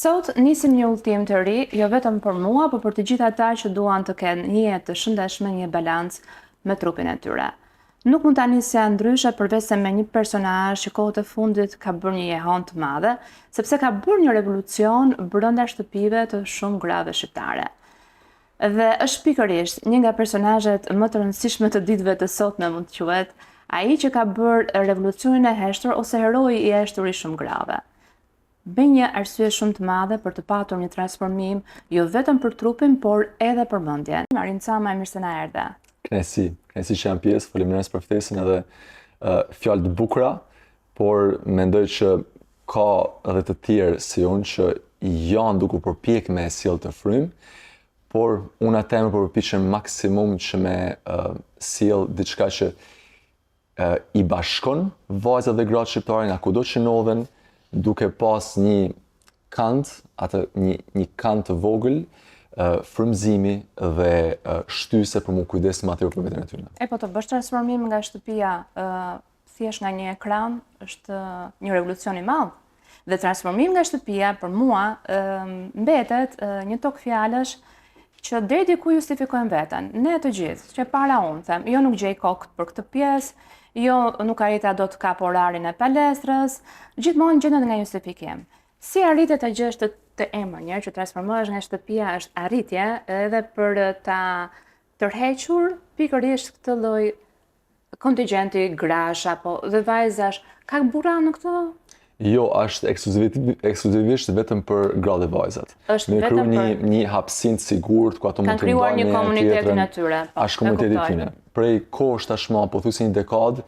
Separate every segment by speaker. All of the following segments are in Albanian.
Speaker 1: Sot nisim një udhëtim të ri, jo vetëm për mua, por për të gjithë ata që duan të kenë një jetë të shëndetshme, një balancë me trupin e tyre. Nuk mund ta nisja ndryshe përveç se me një personazh që kohët e fundit ka bërë një jehon të madhe, sepse ka bërë një revolucion brenda shtëpive të shumë grave shqiptare. Dhe është pikërisht një nga personazhet më të rëndësishme të ditëve të sotme, mund të quhet, ai që ka bërë revolucionin e heshtur ose heroi i heshtur i shumë grave. Bëj një arsye shumë të madhe për të patur një transformim, jo vetëm për trupin, por edhe për mendjen. Arin Cama, mirë se na erdhe.
Speaker 2: Kënaqësi që jam pjesë, faleminderit për ftesën edhe fjalë të bukura, por mendoj që ka edhe të tjerë si unë që janë duke përpjek me sjell të frymë, por unë atë më përpiqem maksimum që me sjell diçka që i bashkon vajzat dhe gratë shqiptare nga kudo që ndodhen, duke pas një kant të vogël, frymëzimi dhe shtyse për mu kujdes më atëherë për veten e tyre.
Speaker 1: Po të bësh transformim nga shtëpia thjesht nga një ekran është një revolucion i madh. Dhe transformim nga shtëpia për mua mbetet një tok fjalësh që deri diku justifikojnë veten. Ne të gjithë, që para unë them, jo nuk gjej kohë për këtë pjesë, jo nuk arrita do të kap orarin e palestrës, gjithmonë gjendet nga justifikim. Si arritet ta gjesh të emër një që transformohesh nga shtëpia është arritje edhe për ta tërhequr pikërisht këtë lloj kontingjenti grash apo dhe vajzash. Ka burra në këtë?
Speaker 2: Jo, është ekskluzivisht vetëm për gratë dhe vajzat. Ne krijojmë një hapësinë të sigurt ku ato mund të
Speaker 1: krijuar një komunitet në tyre.
Speaker 2: Është komuniteti tyre. Prej kohësh tashmë, pothuajse një dekadë,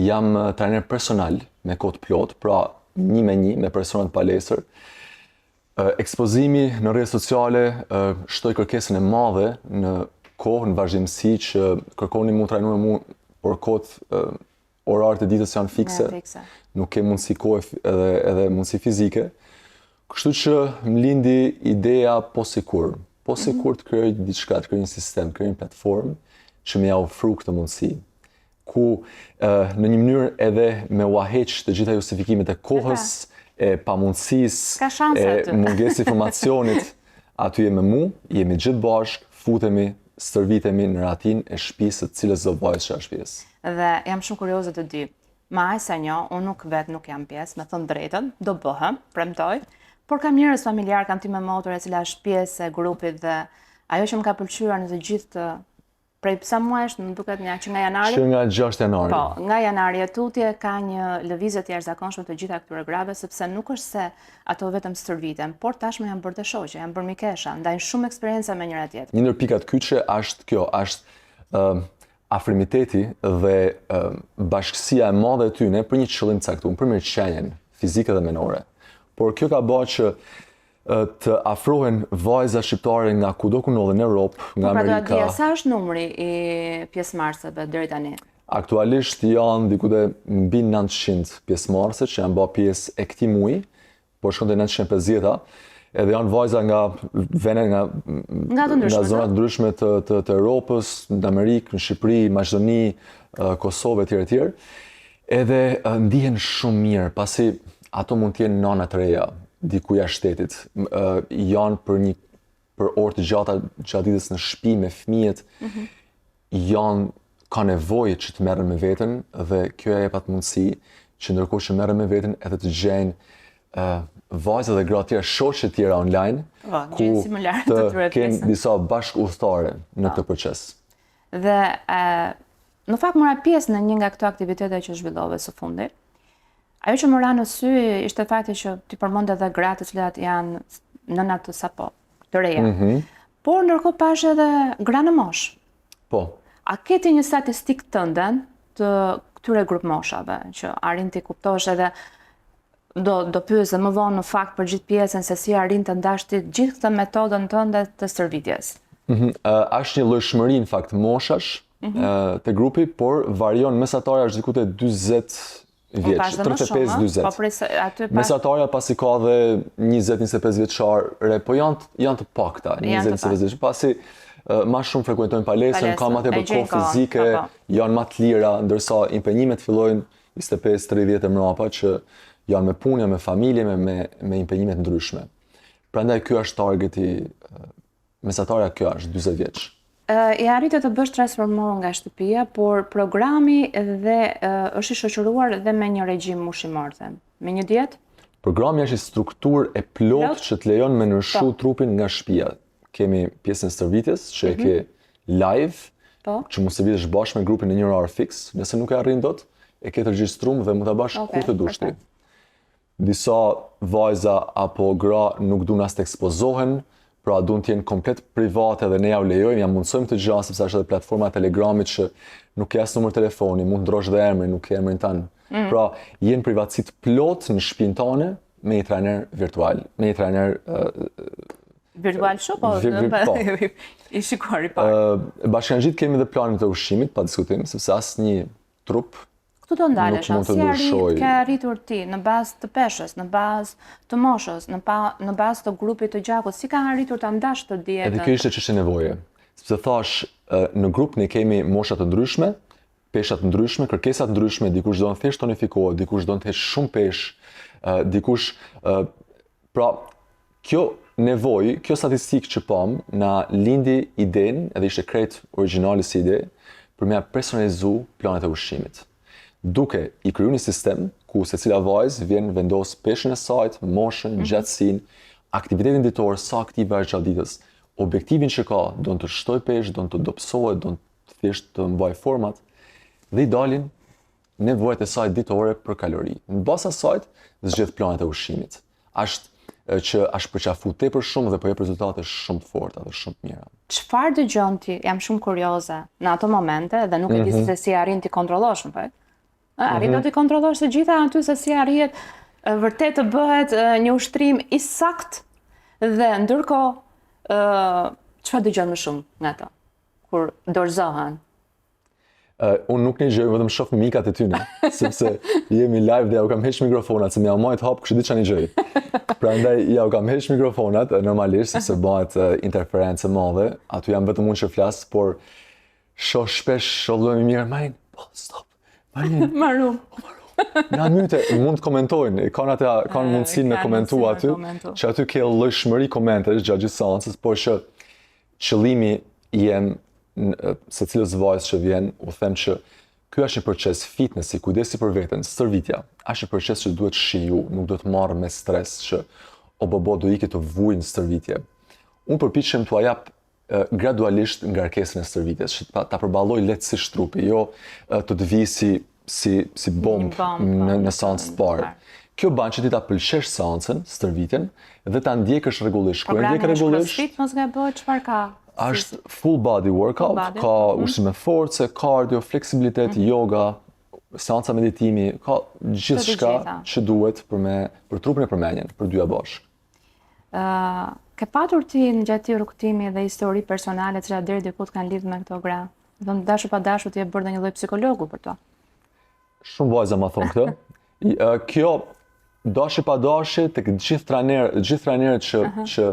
Speaker 2: jam trajner personal me kohë të plot, pra një me persona të palestër. Ekspozimi në rrjetet sociale shtoi kërkesën e madhe në kohë, në vazhdimsi që kërkoni mu trajnuar mu, por kohët orarët e ditës janë fikse. Nuk ke mundësi kohë edhe mundësi fizike. Kështu që më lindi ideja po sikur të krijoj diçka, të krijoj një sistem, të krijoj një platformë që më ia ofru këtë mundësi, ku në një mënyrë edhe me u heq të gjitha justifikimet e kohës, e pamundësisë, e mungesës informacionit, aty jemi mu, jemi gjithë bashkë, futemi, stërvitemi në ratin e shtëpisë të cilës do vajzë që është pjesë.
Speaker 1: Dhe jam shumë kurioze të di. Ma aq sa njo, unë nuk jam pjesë, me thënë drejtën, do bëhem, premtoj, por kam njerëz familjar, kam time motor e cila është pjesë e grupit dhe ajo që më ka pëlqyer në të gjithë prej sa muajsh, më duket që nga janari.
Speaker 2: Që nga 6 janari.
Speaker 1: Po, nga janari e tutje ka një lëvizje të jashtëzakonshme të gjitha këtyre grave, sepse nuk është se ato vetëm stërviten, por tashmë janë bërë të shoqe, janë bërë mikesha, ndajnë shumë eksperjenca me njëra tjetrën.
Speaker 2: Një ndër pikat kyçe është kjo, është afrimiteti dhe bashkësia e madhe e tyre për një qëllim të caktuar, për mirëqenien fizike dhe mendore. Por kjo ka bërë që të afrohen vajza shqiptare nga kudo ku ndodhen në Europë, nga Amerika.
Speaker 1: Pra sa është numri i pjesëmarrësve deri tani?
Speaker 2: Aktualisht janë diku mbi 900 pjesëmarrëse që janë bërë pjesë e këtij muaji, por shkon te 950-a, edhe janë vajza nga vende nga zona të ndryshme të Europës, në Amerikë, në Shqipëri, Maqedoni, Kosovë etj. Edhe ndihen shumë mirë, pasi ato mund të jenë nëna të reja diku jashtë shtetit, janë për orë të gjata gjatë ditës në shtëpi me fëmijët, ka nevojë që të merren me veten dhe kjo ja jep atë mundësi që ndërkohë që merren me veten edhe të gjejnë vajza dhe gratë tjera, shoqe të tjera online, ku të kenë disa bashkëudhëtare në këtë proces.
Speaker 1: Dhe në fakt mora pjesë në një nga këto aktivitete që zhvillove së fundi. Ajo që më ra në sy ishte fakti që ti përmend edhe gratë të cilat janë nëna të sapo, të reja. Por ndërkohë pash edhe gra në moshë.
Speaker 2: Po.
Speaker 1: A keti një statistikë tënde të këtyre grup moshave që arrin ti kuptosh edhe do pyes më vonë në fakt për gjithë pjesën se si arrin të ndash ti gjithë këtë metodën tënde të stërvitjes?
Speaker 2: Është një llojshmëri në fakt moshash të grupi, por varion mesatarja është diku te 40 vjeç, 35-40. Mesatarja pasi ka dhe 20-25 vjeçare, po janë të pakta, 20-25 vjeç, pasi ma shumë frekuentojnë palestrën, ka ma tepër kohë fizike, janë ma të lira, ndërsa impenjimet fillojnë 25-30 e mrapa që janë me punë, me familje, me impenjimet ndryshme. Prandaj ky është targeti, mesatarja kjo është 40 vjeç.
Speaker 1: I arritë të bësh transformuar nga shtëpia, por programi dhe është i shoqëruar dhe me një regjim ushqimor, me një dietë?
Speaker 2: Programi është strukturë e plot që të lejon me ndryshu trupin nga shtëpia. Kemi pjesën e stërvitjes, që e ke live, që mund të vitesh bashkë me grupin në një orë fix, nëse nuk e arrin dot, e ke të regjistruar dhe mund ta bash kur të dush ti. Disa vajza apo gra nuk duan as të ekspozohen, pra duan të jenë komplet private dhe ne ja u lejojmë, ja mundsojmë të gjë sepse është edhe platforma e Telegramit që nuk ke as numër telefoni, mund ndrosh dhe emrin, nuk ke emrin tan. Pra jenë privatësi të plot në shtëpinë tonë me një trajner virtual, me një trajner
Speaker 1: virtual shop i shikuar i parë.
Speaker 2: Bashkangjit kemi dhe planin të ushqimit, pa diskutim, sepse asnjë trup
Speaker 1: Këtu do ndalesh, si ke arritur ti në bazë të peshës, në bazë të moshës, në bazë të grupit të gjakut, si ka arritur ta ndash të dietën?
Speaker 2: Edhe kjo ishte çështje nevoje. Sepse thash, në grup ne kemi mosha të ndryshme, pesha të ndryshme, kërkesa të ndryshme, dikush do të thjesht tonifikohet, dikush do të hesh shumë peshë, dikush pra kjo nevojë, kjo statistikë që pam na lindi idenë, edhe ishte krejt origjinale si ide, për me personalizu planet e ushqimit. Duke i kriju një sistem ku secila vajzë vjen vendos peshën e saj, moshën, gjatësinë, aktivitetin ditor, sa aktive është gjatë ditës, objektivin që ka, do të shtoj peshë, do të dobësohet, do të thjesht të mbaj format, dhe i dalin nevojat e saj ditore për kalori. Në bazë asaj zgjedh planet e ushqimit. Që është përqafu tepër shumë dhe po jep rezultate shumë të forta dhe shumë të mira.
Speaker 1: Çfarë dëgjon ti? Jam shumë kurioze në ato momente dhe nuk e di se si arrin ti kontrollosh më fakt. Arrin do t'i kontrollosh të gjitha aty se si arrihet vërtet të bëhet një ushtrim i sakt dhe ndërkohë çfarë dëgjon më shumë nga ato kur dorëzohen?
Speaker 2: Unë nuk një gjëj, vetëm shoh mikat e tyne, sepse jemi live dhe ja u kam heq mikrofonat, se më ja majt hap, kështë di që një gjëj. Prandaj ja u kam heq mikrofonat, normalisht, sepse bëhet interferencë madhe, aty jam vetëm unë që flas, por shoh shpesh, shollojmë i mirë, Marin, stop, Marin.
Speaker 1: Marum.
Speaker 2: Nga myte, mund të komentojnë, kanë mundësinë me komentu aty, që aty ke llojshmëri komentesh gjatë gjithë seancës, por që qëllimi jem se cilës vajzë që vjen, u them që ky është një proces fitnessi, kujdesi për veten, stërvitja, është një proces që duhet shiju, nuk do të marrë me stres që o bobo do iki të vuj në stërvitje. Unë përpiqem t'ua jap gradualisht ngarkesën e stërvitjes, që ta përballoj lehtësisht trupi, jo të vi si bomb në seancë të parë. Kjo bën që ti ta pëlqesh seancën, stërvitjen dhe ta ndjekësh rregullisht.
Speaker 1: Kur ndjek rregullisht, CrossFit mos gaboj, çfarë ka?
Speaker 2: Është full body workout, ka ushqime force, cardio, fleksibilitet, yoga, seanca meditimi, ka gjithçka që duhet për trupin e përmendjen, për dyja bashkë.
Speaker 1: Ke patur ti në gjatë rrugtimi dhe histori personale që deri diku kanë lidhur me këto gra? Do të dashur pa dashur ti e bërë ndonjë lloj psikologu për to?
Speaker 2: Shumë vajza ma thonë këtë. Kjo dashi pa dashi tek gjithë trajnerët që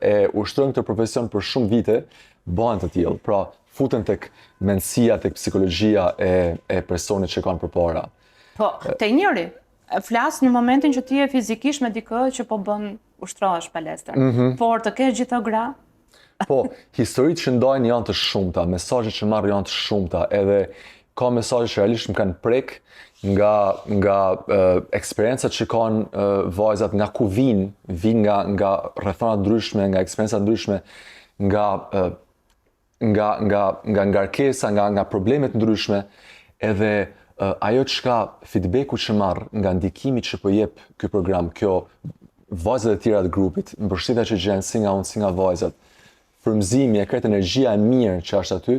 Speaker 2: e ushtrojnë këtë profesion për shumë vite bëhen të tillë. Pra futen tek mendësia, tek psikologjia e personit që kanë përpara.
Speaker 1: Po, te njëri flas në momentin që ti je fizikisht me dikë që po bën ushtrohesh palestër. Por të kesh gjithë gra?
Speaker 2: Po, historitë që ndajnë janë të shumta, mesazhet që marr janë të shumta, edhe ka mesazhe që realisht më kanë prek nga eksperiencat që kanë vajzat, nga ku vinë nga rrethana ndryshme, nga eksperienca ndryshme, nga ngarkesa, nga problemet ndryshme, edhe ajo çka feedbacku që marr nga ndikimi që po jep ky program, kjo vajzat e tjera të grupit, mbështetja që gjen si nga unë, si nga vajzat, frymëzimi e kretë energjia e mirë që është aty,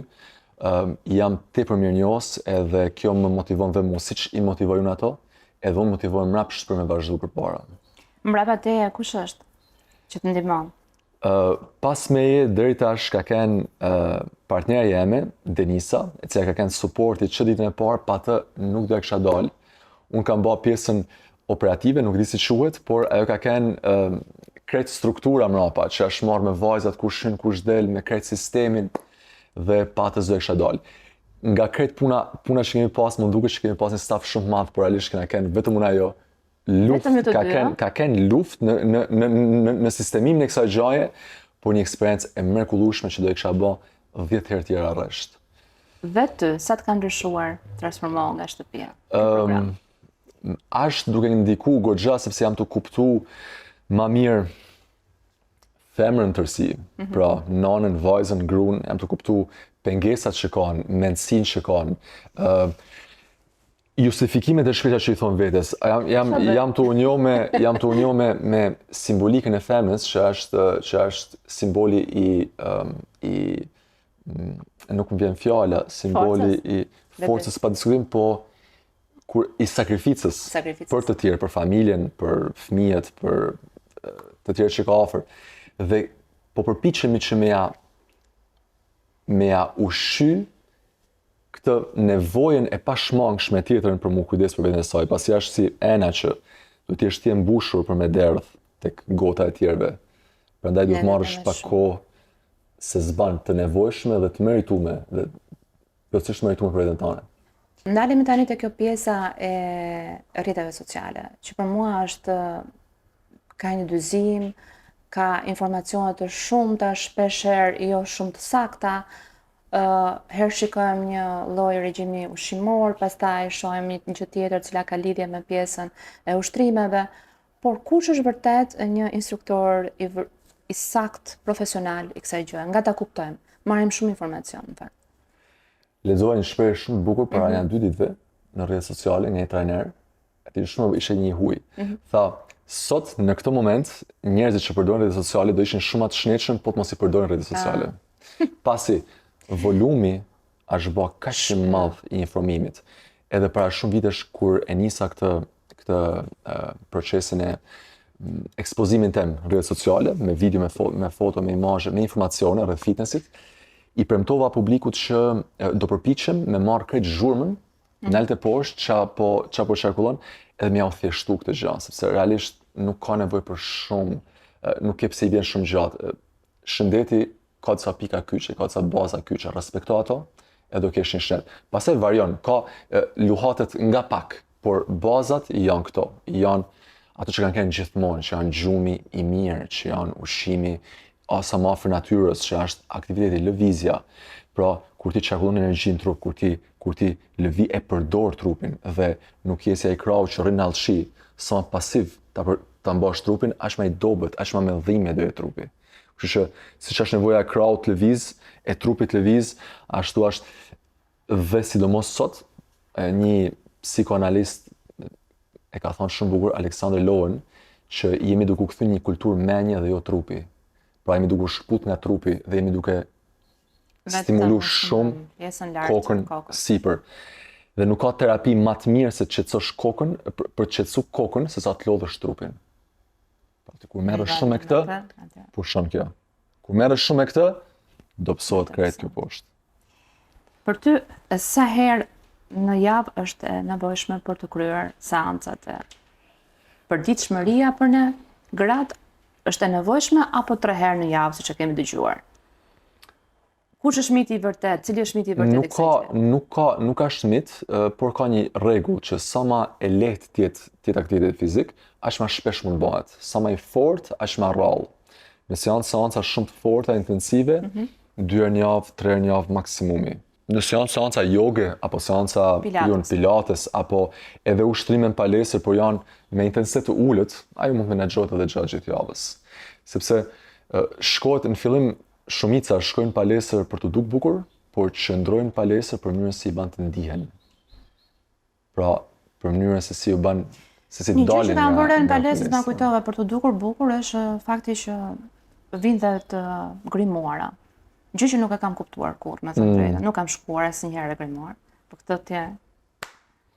Speaker 2: jam tepër mirënjohës edhe kjo më motivon dhe mua, siç i motivojnë ato, edhe unë motivoj mbrapsht për me vazhdu përpara.
Speaker 1: Mbrapa teje kush është që të ndihmon?
Speaker 2: Pas meje deri tash ka kenë partnera jeme, Denisa, e cila ka kenë suporti që ditën e parë, pa të nuk do e kisha dalë. Unë kam bërë pjesën operative, nuk di si quhet, por ajo ka kenë krejt struktura mrapa, që është marrë me vajzat kush hyn, kush del, me krejt sistemin, dhe patës do e kisha dalë. Nga krejt puna që kemi pas, më duket që kemi pas një staf shumë madh, por realisht kena kenë vetëm unë ajo ka kenë luftë në sistemimin e kësaj gjaje, por një eksperiencë e mrekullueshme që do e kisha bë 10 herë tjera rresht.
Speaker 1: Vetë sa të ka ndryshuar transformohu nga shtëpia?
Speaker 2: Është duke ndiku goxha sepse jam të kuptu ma mirë femrën tërsi, pra nanën, vajzën, gruan, jam të kuptu pengesat që kanë, mendësinë që kanë, justifikimet e shpejta që i thon vetes. Jam të unjo me simbolikën e femrës që është simboli i nuk më vjen fjala, simboli i forcës pa diskutim, po i sakrificës për të tjerë, për familjen, për fëmijët, për të tjerë që ka afër. Dhe po përpiqemi që me ja ushqy këtë nevojën e pashmangshme tjetrën për mu kujdes për veten e saj, pasi është si ena që do të jesh ti e mbushur për me derdh tek gota e tjerëve. Prandaj duhet marrësh pak kohë se zban të nevojshme dhe të meritume, dhe plotësisht meritume për veten tënde.
Speaker 1: Ndalemi tani te kjo pjesa e rrjeteve sociale, që për mua është ka një dyzim, ka informacione të shumta, shpeshherë jo shumë të sakta. Herë shikojmë një lloj regjimi ushqimor, pastaj shohim një gjë tjetër cila ka lidhje me pjesën e ushtrimeve, por kush është vërtet një instruktor i sakt profesional i kësaj gjëje? Nga ta kuptojmë, marrim shumë informacion në fakt.
Speaker 2: Lexova një shprehje shumë bukur para janë 2 ditëve në rrjetet sociale nga një trajner, aty shumë ishte një huj. Tha, sot në këtë moment njerëzit që përdorin rrjetet sociale do ishin shumë të shnetshëm po të mos i përdorin rrjetet sociale. Pasi volumi është bë kaq i madh i informimit. Edhe para shumë vitesh kur e nisa këtë procesin e ekspozimin tem në rrjetet sociale, me video, me foto, me imazhe, me informacione rreth fitnessit, i premtova publikut që do përpiqem me marrë krejt zhurmën, nalt e poshtë qa po qarkullon, edhe me ja u thjeshtu këtë gjë, sepse realisht nuk ka nevojë për shumë, nuk ke pse i vjen shumë gjatë. Shëndeti ka disa pika kyçe, ka disa baza kyçe, respekto ato, edhe do kesh një shëndet. Pastaj varion, ka luhatet nga pak, por bazat janë këto, janë ato që kanë qenë gjithmonë, që janë gjumi i mirë, që janë ushqimi asa më afër natyrës, që është aktiviteti, lëvizja. Pra, kur ti qarkullon energji në trup, kur ti lëvi e përdor trupin dhe nuk je si ai krau që rrin në allëshi, sa pasiv ta mbash trupin, aq më i dobët, aq më me dhimbje do jetë trupi. Kështu që siç është nevoja e kraut të lëviz, e trupit të lëviz, ashtu është dhe sidomos sot një psikoanalist e ka thënë shumë bukur Alexander Lowen që jemi duke u kthyer një kulturë menje dhe jo trupi. Pra jemi duke u shkput nga trupi dhe jemi duke stimulu shumë kokën sipër. Dhe nuk ka terapi më të mirë se të qetësosh kokën, për të qetësuar kokën se sa të lodhësh trupin. Pra kur merresh shumë me këtë, pushon kjo. Kur merresh shumë me këtë, dobësohet krejt kjo poshtë.
Speaker 1: Për ty, sa herë në javë është e nevojshme për të kryer seancat? Përditshmëria për ne gratë është e nevojshme apo 3 herë në javë, siç e kemi dëgjuar? Kush është miti i vërtet? Cili është miti i vërtet i kësaj gjë?
Speaker 2: Nuk ka mit, por ka një rregull që sa më e lehtë të jetë aktivitet fizik, aq më shpesh mund bëhet. Sa më i fortë, aq më rrallë. Në seanca shumë të forta, intensive, 2 herë në javë, 3 herë në javë maksimumi. Në seanca joge, apo seanca pilates, apo edhe ushtrime në palestër, por janë me intensitet të ulët, ajo mund të menaxhohet edhe gjatë javës. Sepse shkohet në fillim shumica shkojnë palestër për të duk bukur, por qëndrojnë palestër për mënyrën si i ban të ndihen. Pra, për mënyrën se si u ban, se si dalin.
Speaker 1: Një gjë që kam bërë në palestër na kujtova për të dukur bukur është fakti që vinë dhe të grimuara. Gjë që nuk e kam kuptuar kurrë, me thënë drejtën. Nuk kam shkuar asnjëherë e grimuar. Për këtë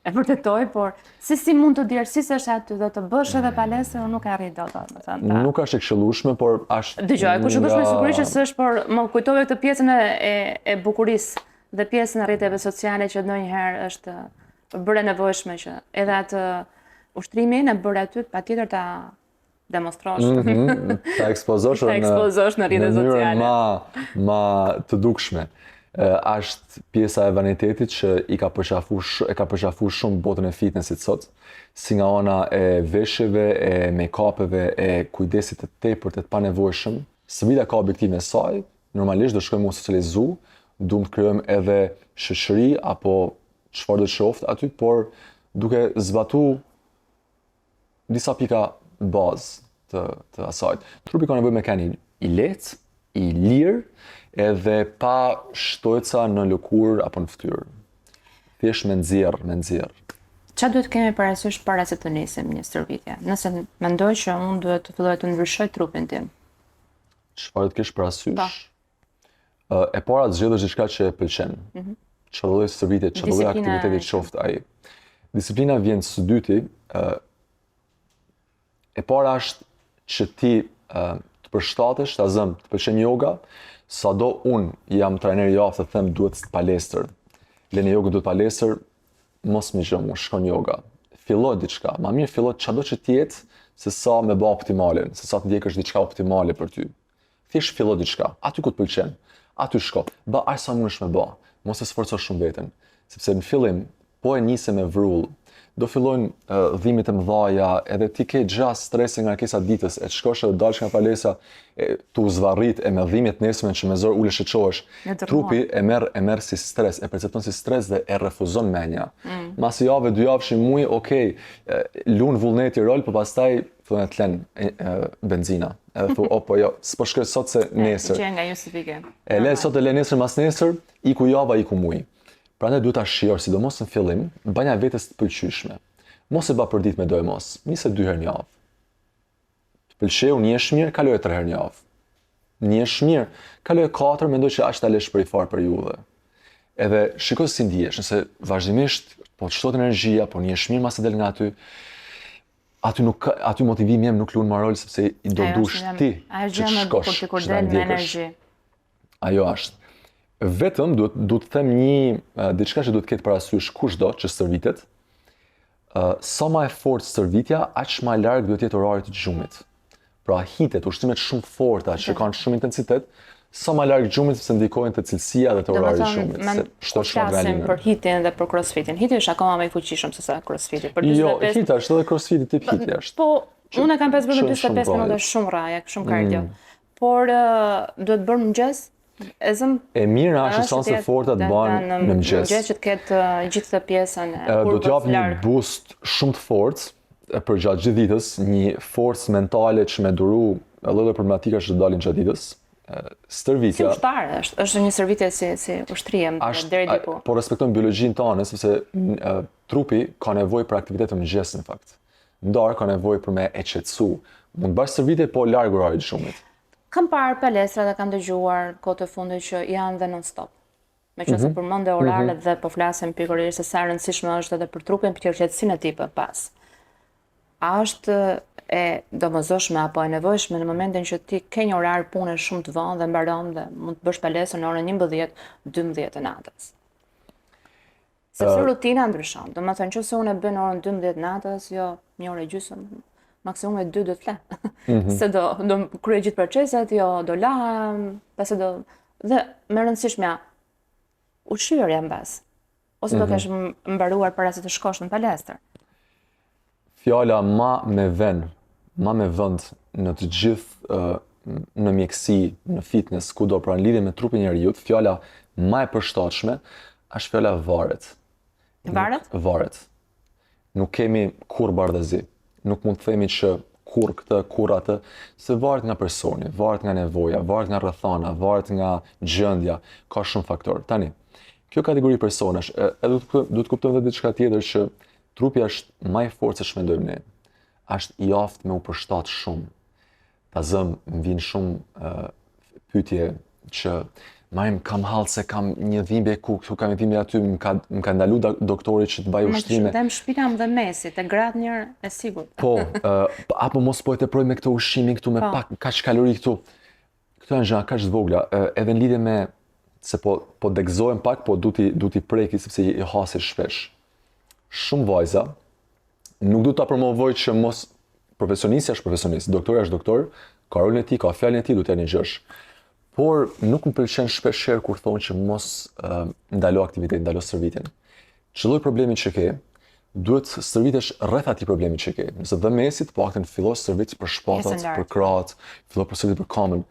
Speaker 1: e vërtetoj, por si mund të djersisësh aty dhe të bësh edhe palestër, unë nuk e arrit dot, më thënë.
Speaker 2: Nuk është e këshillueshme, por është.
Speaker 1: Dëgjoj, ku shkojmë sigurisht që s'është, por më kujtove këtë pjesën e bukurisë dhe pjesën e rrjeteve sociale që ndonjëherë është bërë nevojshme që edhe atë ushtrimin e bërë aty patjetër ta demonstrosh.
Speaker 2: Ta ekspozosh në rrjetet sociale. Ma të dukshme. është pjesa e vanitetit që e ka përqafu shumë botën e fitnessit sot, si nga ana e veshjeve, e make-upeve, e kujdesit të tepërt të panevojshëm. Sfida ka objektivin e saj, normalisht do shkojmë u socializu, duam të krijojmë edhe shoqëri apo çfarë do të qoftë aty, por duke zbatu disa pika bazë të asaj. Trupi ka nevojë me qenë i lehtë, i lirë, edhe pa shtojca në lëkurë apo në fytyrë. Thjesht me nxjerr.
Speaker 1: Çfarë duhet kemi parasysh para se të nisim një stërvitje? Nëse mendoj që unë duhet të filloj të ndryshoj trupin tim.
Speaker 2: Çfarë të kesh parasysh? E para të zgjedhësh diçka që e pëlqen. Çfarë lloj stërvitje, çfarë lloj aktiviteti qoftë ai. Disiplina vjen së dyti. E para është që ti të përshtatesh, ta zëm, të pëlqen yoga, sado unë jam trajner i javë të them duhet palestër. Leni jogën duhet palestër, mos më gjë, shkon yoga. Filloj diçka, ma mirë filloj çdo që të jetë se sa me bë optimalen, se sa të ndjekësh diçka optimale për ty. Thjesht filloj diçka, aty ku të pëlqen, aty shko. Bë aq sa mundesh me bë, mos e sforco shumë veten, sepse në fillim po e nisi me vrull, do fillojnë dhimbjet e mëdha, edhe ti ke gjas stresi nga kesa ditës, e të shkosh edhe dalsh nga palesa, tu zvarrit e me dhimbjet nesërmen që me zor ulesh e çohesh. Trupi e merr si stres, e percepton si stres dhe e refuzon mendja. Mas javë, 2 javësh, muaj, okay, lun vullneti rol, por pastaj thonë të lën benzina. Edhe thu, po jo, s'po shkoj sot se nesër.
Speaker 1: Që nga justifike.
Speaker 2: E le sot e le nesër mas nesër, iku java, iku muaj. Prandaj duhet ta shijosh, sidomos në fillim, banja vetes të pëlqyeshme. Mos e bë për ditë me doj mos, nisi 2 herë në javë. Të pëlqeu, njesh mirë, kaloje 3 herë në javë. Njesh mirë, kaloje 4, mendoj që aq ta lesh për i far periudhë. Edhe shikoj si ndihesh, nëse vazhdimisht po të shtot energjia, po njesh mirë mas e del nga aty motivimi jam nuk lun marrol sepse i do dush ti që të shkosh, që ta ndjekësh. Ajo është. Vetëm duhet të them diçka që duhet të ketë parasysh kushdo që stërvitet. Sa më e fortë stërvitja, aq më larg duhet jetë orari të gjumit. Pra hitet, ushtrimet shumë forta që kanë shumë intensitet, sa më larg gjumit se ndikojnë te cilësia dhe te orari i gjumit.
Speaker 1: Se flasim për hitin dhe për crossfitin. Hiti është akoma më i fuqishëm se sa crossfiti.
Speaker 2: Jo, hiti është edhe crossfiti tip hiti është.
Speaker 1: Po, unë kam pasur 45 minuta shumë rraja, shumë kardio. Por duhet bërë mëngjes.
Speaker 2: E mira është sanse forta të banë në mëngjes.
Speaker 1: Mëngjes që të ketë gjithë të pjesën e
Speaker 2: do të jap një boost shumë të fortë për gjatë gjithë ditës, një forcë mentale që me duru lloj problematika që dalin gjatë ditës. Stërvitja.
Speaker 1: Si ushtare është një stërvitje si ushtrie deri diku.
Speaker 2: Po respektojmë biologjinë tonë sepse trupi ka nevojë për aktivitet të mëngjes në fakt. Ndarë ka nevojë për me e qetësu. Mund të bash stërvitje po larg orarit shumit.
Speaker 1: Kam parë palestra dhe kam dëgjuar kohët e fundit që janë dhe non-stop. Meqenëse përmendë oraret dhe po flasim pikërisht se sa e rëndësishme është edhe për trupin, për qetësinë e tij pas. A është e domosdoshme apo e nevojshme në momentin që ti ke një orar pune shumë të vonë dhe mbaron dhe mund të bësh palestër në orën 11-12 të natës? Sepse rutina ndryshon. Domethënë nëse unë e bën në orën 12 natës, jo 1 orë e gjysmë, maksimum 2 do të fle. Se do kryej gjithë proceset, jo do lahem, pasi do dhe më rëndësishmja ushqyerja mbas. Ose do kesh mbaruar para se të shkosh në palestër.
Speaker 2: Fjala ma me vend në të gjithë në mjeksi, në fitness, kudo pra në lidhje me trupin e njeriut, fjala ma e përshtatshme është fjala varet.
Speaker 1: Varet?
Speaker 2: Varet. Nuk kemi kur bardhëzi. Nuk mund të themi që kur këtë, kur atë, se varet nga personi, varet nga nevoja, varet nga rrethana, varet nga gjendja, ka shumë faktorë. Tani, kjo kategori personash, edhe du të kuptojmë edhe diçka tjetër që trupi është më i fortë se ç'mendojmë ne. Është i aftë me u përshtat shumë. Ta zëm, më vijnë shumë pyetje që kam hallë se kam një dhimbje ku kam një dhimbje aty, më ka ndalu doktori që të baj ushtrime.
Speaker 1: Më shpinam dhe mesit, e gratë njërë e sigurt.
Speaker 2: Po, apo mos po e teproj me këto ushqimin këtu, me pak kaq kalori këtu. Këto janë gjëra kaq të vogla, edhe në lidhje me se po degëzohem pak, po du t'i preki sepse i hasesh shpesh. Shumë vajza, nuk du ta promovoj që profesionisti është profesionist, doktori është doktor, ka rolin e tij, ka fjalën e tij, du të janë një gjësh. por nuk më pëlqen shpeshherë kur thonë që mos ndalo aktivitetin, ndalo stërvitjen. Çdo lloj problemi që ke, duhet stërvitesh rreth atij problemi që ke. Nëse dhe mesit, po aktën fillo stërvit për shpatat, për krahët, fillo për stërvit për kamën.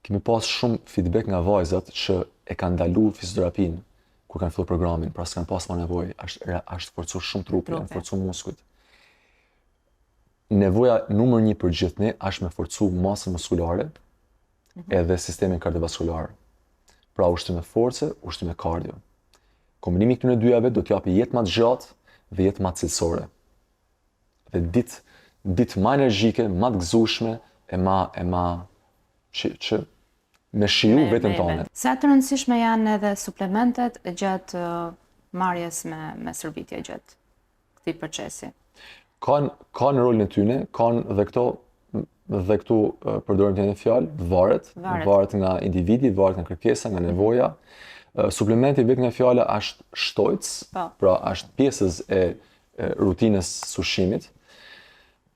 Speaker 2: Kemi pas shumë feedback nga vajzat që e kanë ndaluar fizioterapinë kur kanë filluar programin, pra s'kan pas më nevojë, është forcuar shumë trupi, janë forcuar muskujt. Nevoja numër 1 për gjithë ne është me forcu masën muskulare edhe sistemin kardiovaskular. Pra ushtrime force, ushtrime kardio. Kombinimi i këtyre dyjave do t'japi jetë më të gjatë dhe jetë më cilësore. Dhe ditë më energjike, më të gëzueshme e më që me shiju veten tonë.
Speaker 1: Sa të rëndësishme janë edhe suplementet gjatë marrjes me stërvitje gjatë këtij procesi?
Speaker 2: Kanë rolin e tyre, kanë dhe këtu përdorim një fjalë, varet nga individi, varet nga kërkesa, nga nevoja. Suplementi vetë nga fjala është shtojc, pra është pjesës e rutinës së ushqimit.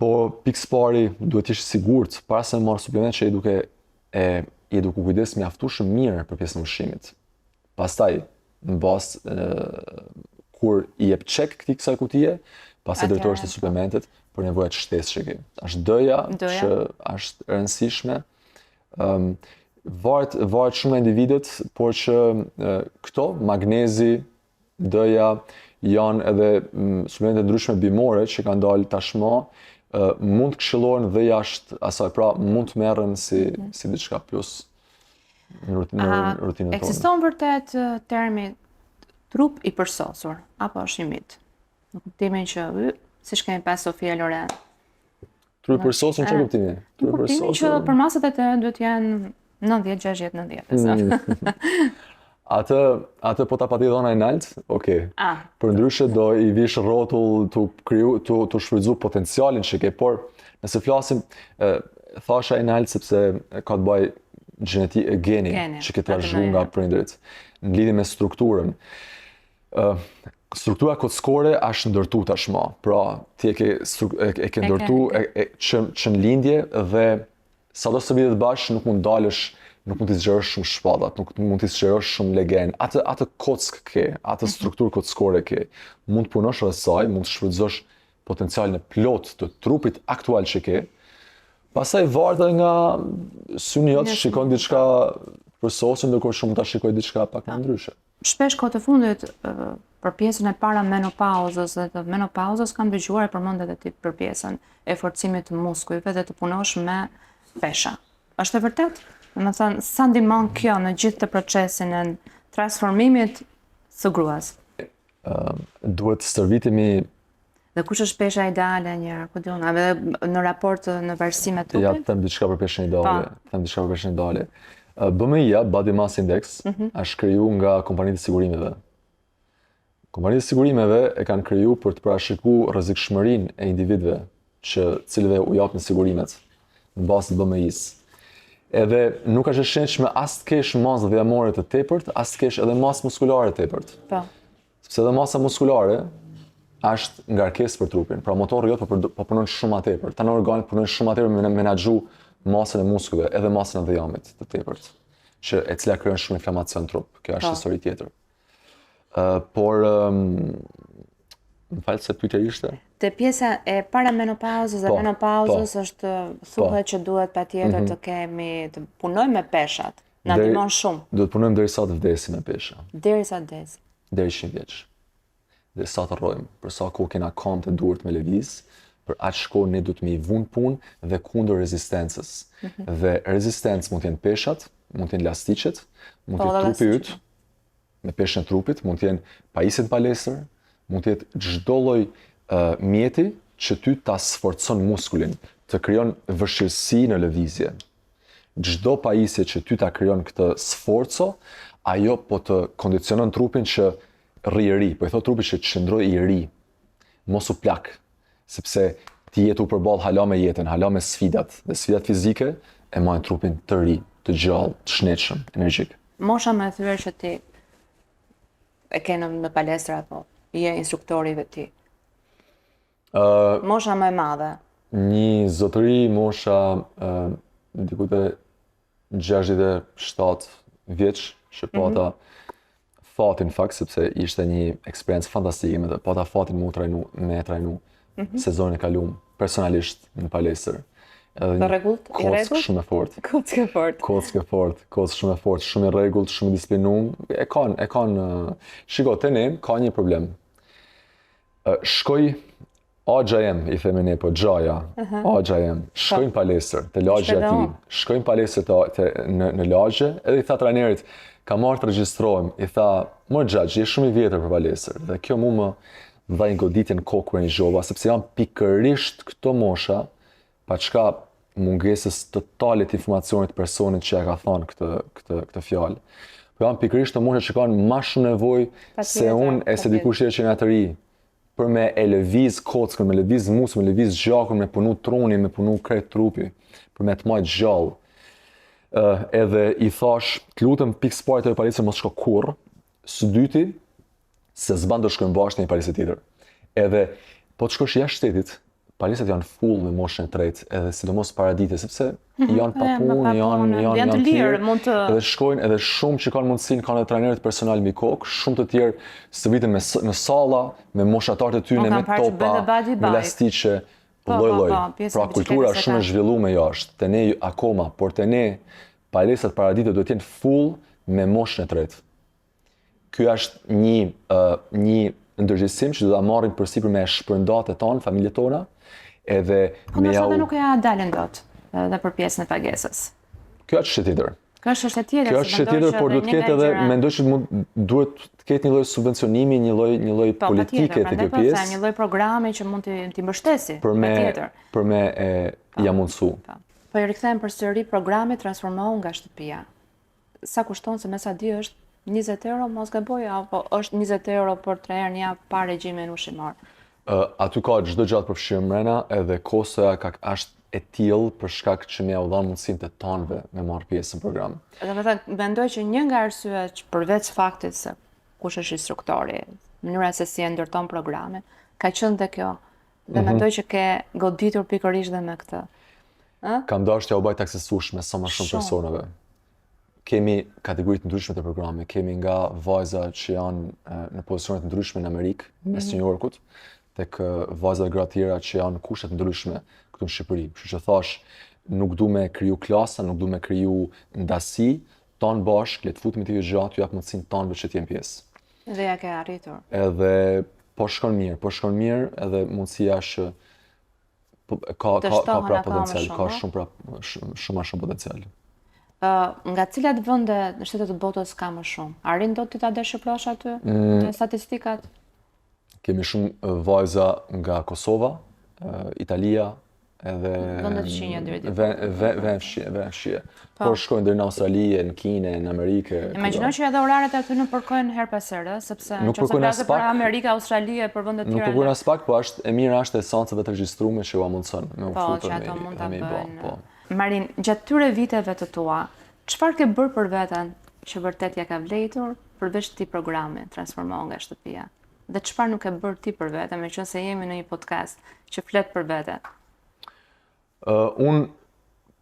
Speaker 2: Po pikë pari duhet të jesh i sigurt para se të marrë suplement që je duke kujdes mjaftueshëm mirë për pjesën e ushqimit. Pastaj, në bazë kur i jep çek kësaj kutije, pastaj drejtohesh te suplementet për nevojat e shtesë që ke. Është D-ja që është e rëndësishme. Varet shumë nga individët, por që këto, magnezi, D-ja, janë edhe suplemente ndryshme bimore që kanë dalë tashmë, mund të këshillohen dhe jashtë asaj, pra mund të merren si diçka plus në rutinën tonë.
Speaker 1: Ekziston vërtet termi trup i përsosur, apo është një mit? Në kuptimin që siç kemi pas Sofia Loren.
Speaker 2: Trup i përsosur në çfarë kuptimi?
Speaker 1: Në kuptimin që për masat e të duhet janë 90, 60, 90.
Speaker 2: Atë po ta pati dhona e naltë, okej. Për ndryshe do i vish rrotull të shfrytzu potencialin që ke, por nëse flasim, thasha e naltë sepse ka të bëj geni që ke trashëguar nga prindërit, në lidhje me strukturën. Struktura kockore është ndërtu tashmë, pra ti e ke ndërtu që në lindje dhe sado së vitet bashkë nuk mund dalësh, nuk mund t'i zgjerosh shumë shpallat, nuk mund t'i zgjerosh shumë legen. Atë kock ke, atë strukturë kockore ke, mund të punosh rreth saj, mund të shfrytëzosh potencialin e plot të trupit aktual që ke. Pastaj varet nga syni jot, shikon diçka përsosur, ndërkohë shumë ta shikoj diçka pak më ndryshe.
Speaker 1: Shpesh kohë të fundit për pjesën e para menopauzës dhe të menopauzës kam dëgjuar e përmendet edhe ti për pjesën e forcimit të muskujve dhe të punosh me pesha. Është e vërtet? Domethënë, sa ndihmon kjo në gjithë të procesin e transformimit së gruas?
Speaker 2: Duhet stërvitemi.
Speaker 1: Dhe kush është pesha ideale njëherë, ku diun, edhe në raport në varësi me trupin?
Speaker 2: Ja, them diçka për peshën ideale. BMI-ja, Body Mass Index, është krijuar nga kompanitë e sigurimeve. Kompanitë e sigurimeve e kanë krijuar për të parashikuar rrezikshmërinë e individëve cilëve u japin sigurimet në bazë të BMI-s. Edhe nuk është e shenjshme as të kesh masë dhjamore të tepërt, as të kesh edhe masë muskulare të tepërt. Sepse edhe masa muskulare është ngarkesë për trupin. Pra motorri jot po punon shumë më tepër. Tanë organet punojnë shumë më tepër me menaxhu masën e muskujve, edhe masën e dhjamit të tepërt, e cila krijon shumë inflamacion në trup. Kjo është histori tjetër. Por më falë se pyetja ishte.
Speaker 1: Te pjesa e paramenopauzës dhe menopauzës është thuhet që duhet patjetër të të punojmë me peshat. Na ndihmon shumë.
Speaker 2: Duhet punojmë derisa të vdesim me pesha.
Speaker 1: Derisa të vdesim.
Speaker 2: Deri 100 vjeç. Derisa të rrojmë, për sa kohë kena kam të duart me lëviz, për atë shkollë ne duhet me i vun punë dhe kundër rezistencës. Dhe rezistencë mund të jenë peshat, mund të jenë lastiqet, mund të jetë trupi yt, me peshën e trupit, mund të jenë pajisjet në palestër, mund të jetë çdo lloj mjeti që ty ta sforcon muskulin, të krijon vështirësi në lëvizje. Çdo pajisje që ty ta krijon këtë sforco, ajo po të kondicionon trupin që rri i ri, po i thot trupit që qëndroj i ri, mos u plak, sepse ti jetu përballë hala me jetën, hala me sfidat, dhe sfidat fizike e majnë trupin të ri, të gjallë, të shnetshëm, energjik.
Speaker 1: Mosha më thyer që ti e ke në palestra apo je instruktori vetë ti. Mosha më e madhe.
Speaker 2: Një zotëri, mosha diku te 67 vjeç që pata fatin fakt, sepse ishte një eksperiencë fantastike me të, pata fatin me trajnu sezonin e kaluar personalisht në palestër.
Speaker 1: Të rregullt, i
Speaker 2: Kock
Speaker 1: rregullt?
Speaker 2: shumë e fortë.
Speaker 1: Kock
Speaker 2: Shumë e fortë, shumë i rregullt, shumë i disiplinuar. E kanë shiko, te ne ka një problem. Shkoj Axha jem, i themi ne, po Xhaja, Axha jem, shkojnë palestër, te lagja e tij, shkojnë palestër në lagje, edhe i tha trajnerit, ka marrë të regjistrohem, i tha, mor Xhaxhi, je shumë i vjetër për palestër, dhe kjo mu më dha një goditje në kokë kur një zhova, sepse janë pikërisht këto mosha, pa çka mungesës totale të informacionit personit që ja ka thonë këtë fjalë. Po janë pikërisht të mosha që kanë më shumë nevojë se unë e se dikush tjetër që nga të ri, për me e lëviz kockën, me lëviz musën, me lëviz gjakun, me punu trunin, me punu krejt trupi, për me të majtë gjallë. Edhe i thash, të lutem pikë s'pari të palesër mos shko kurrë, së dyti, se s'ban do shkojnë bashkë në një palesër tjetër. Edhe, po të shkosh jashtë shtetit, palestrat janë full me moshën e tretë, edhe sidomos paradite, sepse janë pa punë, janë të lirë, edhe shkojnë, edhe shumë që kanë mundësinë, kanë edhe trajnerët personal mbi kokë, shumë të tjerë sëviten në salla, me moshatarët e tyre, me topa, me lastiqe, lloj-lloj. Pra kultura shumë e zhvilluar jashtë. Te ne akoma, por te ne palestrat paradite duhet të jenë full me moshën e tretë. Ky është një ndërgjegjësim që do ta marrim përsipër me shpërndarjet tonë, familjet tona, edhe
Speaker 1: me ja nuk ja dalën dot edhe për pjesën e pagesës.
Speaker 2: Kjo është çështje tjetër.
Speaker 1: Kjo është çështje tjetër,
Speaker 2: kjo është çështje tjetër, por duhet të ketë edhe mendoj që duhet të ketë një lloj subvencionimi, një lloj politike te kjo pjesë.
Speaker 1: Një lloj programi që mund t'i mbështesi.
Speaker 2: Për me ja mundsu.
Speaker 1: Po i rikthem përsëri programi transformohu nga shtëpia. Sa kushton, se me sa di është 20 euro, mos gaboj, apo është 20 euro për 3 herë në javë pa regjimin ushqimor?
Speaker 2: Aty ka çdo gjatë përfshirë mrena, edhe kostoja është e tillë për shkak që më ia u dhan mundësinë të tanëve me marr pjesë në program.
Speaker 1: Domethënë, mendoj që një nga arsyet që përveç faktit se kush është instruktori, mënyra se si e ndërton programin, ka qenë dhe kjo. Dhe mendoj që ke goditur pikërisht dhe me këtë.
Speaker 2: Kam dashur t'ja u bëj të aksesueshme sa më shumë personave. Kemi kategori të ndryshme të programit, kemi nga vajza që janë në pozicione të ndryshme në Amerikë, mes New Yorkut, tek vajza dhe gra tjera që janë kushte të ndryshme këtu në Shqipëri. Kështu që thash, nuk du me kriju klasa, nuk du me kriju ndasi, tanë bashkë, le të futemi të gjatë, ju jap mundësinë tanëve që t'jem pjesë.
Speaker 1: Dhe ja ke arritur.
Speaker 2: Edhe po shkon mirë, edhe mundësia është ka pra potencial, ka shumë potencial.
Speaker 1: Nga cilat vende në shtetet të botës ka më shumë? Arrin dot ti ta dëshiprosh aty në statistikat?
Speaker 2: Kemi shumë vajza nga Kosova, Italia, edhe
Speaker 1: vendet fshinje deri
Speaker 2: vefshije. Por shkojnë deri në Australi, në Kinë, në Amerikë.
Speaker 1: Imagjinoj që edhe oraret aty nuk përkojnë her pas here, sepse
Speaker 2: nuk përkojnë as pak për
Speaker 1: Amerikë, Australi e për vende të tjera.
Speaker 2: Nuk përkojnë as pak, po është e mirë është esancave të regjistruara që u mundson me u futur
Speaker 1: që ato mund ta bëjnë. Marin, gjatë tyre viteve të tua, çfarë ke bërë për veten që vërtet ja ka vlerëtur përveç këtij programi transformohu nga shtëpia? Dhe çfarë nuk e bërë ti për veten, meqense jemi në një podcast që flet për veten?
Speaker 2: Unë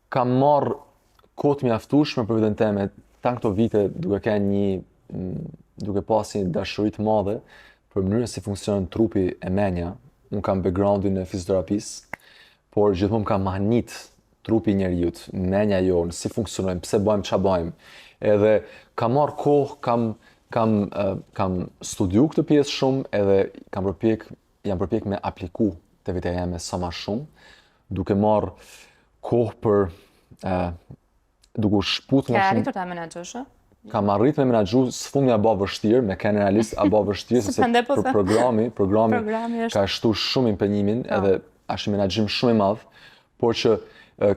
Speaker 2: kam marrë kohë të mjaftueshme për veten time, tanë këto vite duke pasur një dashuri të madhe për mënyrën si funksionon trupi e menja. Unë kam backgroundin e fizioterapisë, por gjithmonë kam mahnit trupi i njeriut, menja jonë, si funksionojmë, pse bëjmë, ç'a bëjmë. Edhe kam marrë kohë, kam studiu këtë pjesë shumë, edhe jam përpjek me apliku te vita jeme sa më shumë, duke marrë kohë për duke shput
Speaker 1: më shumë. Ka arritur ta menaxhosh?
Speaker 2: Kam arritur me menaxhu, s'fund ja bë vështirë, me kanë realist a bë vështirë sepse për programi ka shtu shumë impenjimin, edhe është një menaxhim shumë i madh, por që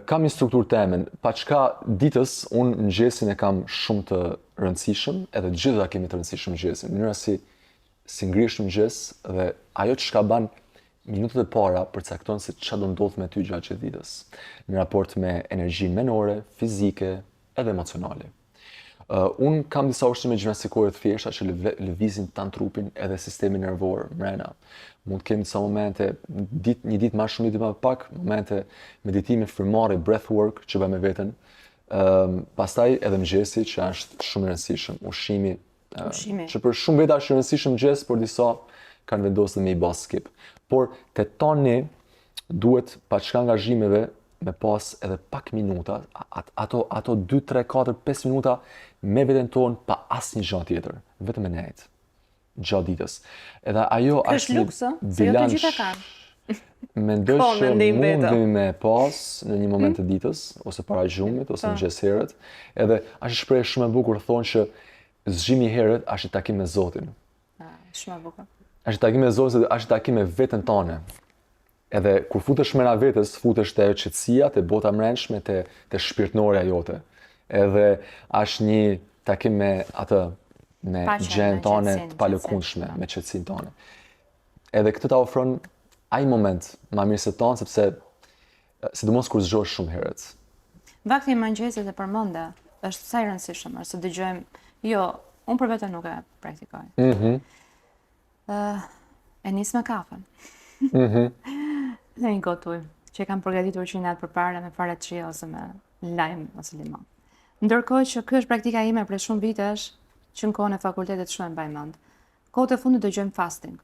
Speaker 2: kam një strukturë temen, pa çka ditës unë mëngjesin e kam shumë të rëndësishëm, edhe gjitha kemi të rëndësishëm mëngjesin. Mënyra si ngrihesh në mëngjes dhe ajo çka ban minutët e para përcakton se çfarë do ndodh me ty gjatë ditës, në raport me energjinë menore, fizike edhe emocionale. Unë kam disa ushtrime gjimnastikore të thjeshta që lëvizin tan trupin edhe sistemin nervor mrena. Mund të kemi disa momente, një ditë më shumë, një ditë më pak, momente meditimi, frymëmarrje, breathwork që bëj me veten, Pastaj edhe mëngjesi që është shumë i rëndësishëm, ushqimi.
Speaker 1: Ushqimi.
Speaker 2: Që për shumë veta është i rëndësishëm mëngjes, por disa kanë vendosur me i bë skip. Por te tani duhet pa çka angazhimeve me pas edhe pak minuta, ato 2, 3, 4, 5 minuta me veten tonë pa asnjë gjë tjetër, vetëm me nejt gjatë ditës. Edhe ajo
Speaker 1: është luks, se jo të gjitha kanë.
Speaker 2: Mendoj që mundi me pas në një moment të ditës, ose para gjumit, ose mëngjes herët, edhe është shprehje shumë e bukur thonë që zgjimi i herët është takim me Zotin.
Speaker 1: Shumë e bukur.
Speaker 2: Është takim me Zotin, është takim me veten tënde. Edhe kur futesh me vetes, futesh te qetësia, te bota mbrëmshme, te shpirtënorja jote. Edhe është një takim me atë me gjën tënde të palëkundshme, me qetësinë tënde. Edhe këtë ta ofron ai moment ma mirë se tonë, sepse sidomos kur zgjohesh shumë herët.
Speaker 1: Vakti i mëngjesit e përmende, është sa i rëndësishëm, se dëgjojmë, jo, unë për vete nuk e praktikoj. E nis me kafen. Dhe një gotuj, që e kam përgatitur që natë përpara me fare të qia ose me lajm ose limon. Ndërkohë që kjo është praktika ime për shumë vitesh, që në kohën e fakultetit shumë e mbaj mend. Kohët e fundit dëgjojmë fasting.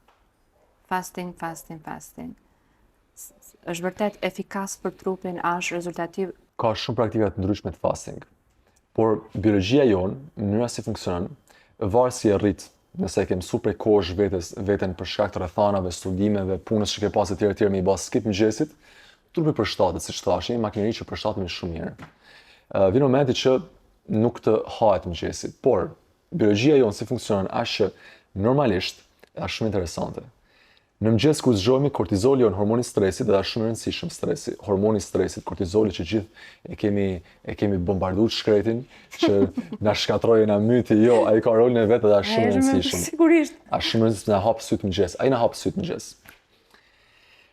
Speaker 1: Fasting. Është vërtet efikas për trupin, është rezultativ.
Speaker 2: Ka shumë praktika të ndryshme të fasting. Por biologjia jonë, mënyra si funksionon, varet si e rrit. Nëse e ke mësuar prej kohësh veten për shkak të rrethanave, studimeve, punës që ke pasur të tjera me i bë skip mëngjesit, trupi përshtatet, siç thash, një makineri që përshtatet shumë mirë. Vjen momenti që nuk të hahet mëngjesi, por biologjia jonë si funksionon është që normalisht është shumë interesante. Në mëngjes kur zgjohemi, kortizoli është hormoni i stresit dhe është shumë i rëndësishëm stresi. Hormoni i stresit, kortizoli që gjithë e kemi bombarduar shkretin që na shkatrojë na myti, jo, ai ka rolin e vet dhe është shumë i rëndësishëm.
Speaker 1: Sigurisht.
Speaker 2: Është shumë i rëndësishëm na hap syt mëngjes. Ai na hap syt mëngjes.